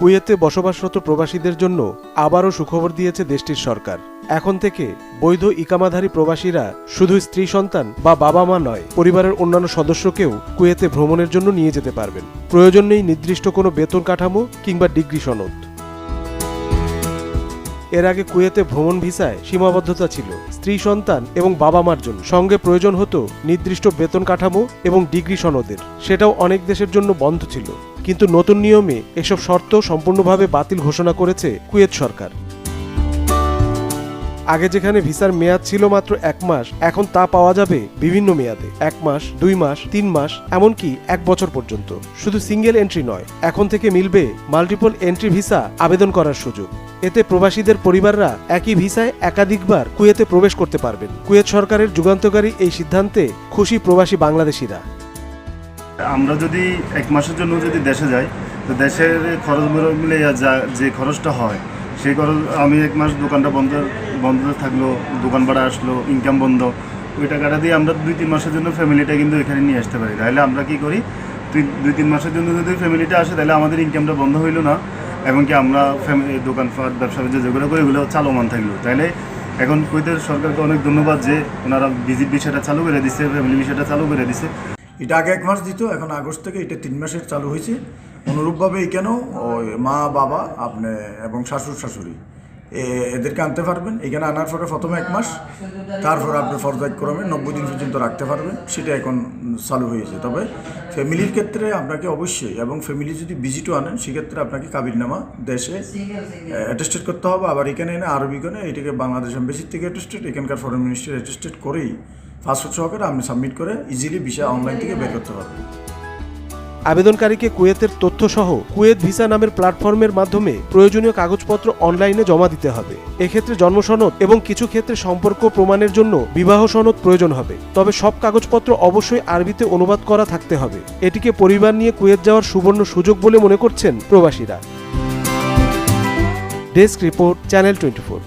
কুয়েতে বসবাসরত প্রবাসীদের জন্য আবারও সুখবর দিয়েছে দেশটির সরকার। এখন থেকে বৈধ ইকামাধারী প্রবাসীরা শুধু স্ত্রী সন্তান বা বাবা মা নয়, পরিবারের অন্যান্য সদস্যকেও কুয়েতে ভ্রমণের জন্য নিয়ে যেতে পারবেন। প্রয়োজন নেই নির্দিষ্ট কোনো বেতন কাঠামো কিংবা ডিগ্রি সনদ। এর আগে কুয়েতে ভ্রমণ ভিসায় সীমাবদ্ধতা ছিল স্ত্রী সন্তান এবং বাবা মার জন্য, সঙ্গে প্রয়োজন হতো নির্দিষ্ট বেতন কাঠামো এবং ডিগ্রি সনদের। সেটাও অনেক দেশের জন্য বন্ধ ছিল, কিন্তু নতুন নিয়মে এসব শর্ত সম্পূর্ণভাবে বাতিল ঘোষণা করেছে কুয়েত সরকার। আগে যেখানে ভিসার মেয়াদ ছিল মাত্র 1 মাস, এখন তা পাওয়া যাবে বিভিন্ন মেয়াদে, 1 মাস, 2 মাস, 3 মাস, এমনকি 1 বছর পর্যন্ত। শুধু সিঙ্গেল এন্ট্রি নয়, এখন থেকে মিলবে মাল্টিপল এন্ট্রি ভিসা আবেদন করার সুযোগ। এতে প্রবাসীদের পরিবাররা একই ভিসায় একাধিকবার কুয়েতে প্রবেশ করতে পারবেন। কুয়েত সরকারের যুগান্তকারী এই সিদ্ধান্তে খুশি প্রবাসী বাংলাদেশিরা। আমরা যদি 1 মাসের জন্য যদি দেশে যাই, তো দেশের খরচ মিলে যে খরচটা হয়, সেই খরচ আমি 1 মাস দোকানটা বন্ধ থাকলো, দোকান ভাড়া আসলো, ইনকাম বন্ধ, ওই টাকাটা দিয়ে আমরা 2-3 মাসের জন্য ফ্যামিলিটা কিন্তু এখানে নিয়ে আসতে পারি। তাহলে আমরা কি করি, 2-3 মাসের জন্য যদি ফ্যামিলিটা আসে, তাহলে আমাদের ইনকামটা বন্ধ হইলো না, এবং কি আমরা দোকানপাট ব্যবসা বাণিজ্য যেগুলো করি ওগুলো চালমান থাকলো। তাহলে এখন কুয়েতের সরকারকে অনেক ধন্যবাদ যে ওনারা ভিজিট বিষয়টা চালু করে দিচ্ছে, ফ্যামিলি বিষয়টা চালু করে দিচ্ছে। এটা আগে 1 মাস দিত, এখন আগস্ট থেকে এটা 3 মাসের চালু হয়েছে। অনুরূপভাবে এখানেও ওই মা বাবা আপনি এবং শ্বশুর শাশুড়ি এদেরকে আনতে পারবেন। এখানে আনার পরে প্রথমে 1 মাস, তারপর আপনি পর্যায়ক্রমে 90 দিন পর্যন্ত রাখতে পারবেন। সেটা এখন চালু হয়েছে। তবে ফ্যামিলির ক্ষেত্রে আপনাকে অবশ্যই, এবং ফ্যামিলি যদি ভিজিটও আনেন, সেক্ষেত্রে আপনাকে কাবিরনামা দেশে অ্যাটেস্টেড করতে হবে। আবার এখানে এনে আরবিগণে এটাকে বাংলাদেশ এম্বাসির থেকে অ্যাটেস্টেড, এখানকার ফরেন মিনিস্ট্রি অ্যাটেস্টেড করেই পাসপোর্ট সহকারে আপনি সাবমিট করে ইজিলি ভিসা অনলাইন থেকে বের করতে পারবেন। আবেদনকারীকে কুয়েতের তথ্যসহ কুয়েত ভিসা নামের প্ল্যাটফর্মের মাধ্যমে প্রয়োজনীয় কাগজপত্র অনলাইনে জমা দিতে হবে। এক্ষেত্রে জন্ম সনদ এবং কিছু ক্ষেত্রে সম্পর্ক প্রমাণের জন্য বিবাহ সনদ প্রয়োজন হবে। তবে সব কাগজপত্র অবশ্যই আরবিতে অনুবাদ করা থাকতে হবে। এটিকে পরিবার নিয়ে কুয়েত যাওয়ার সুবর্ণ সুযোগ বলে মনে করছেন প্রবাসীরা। Desk report, channel 24।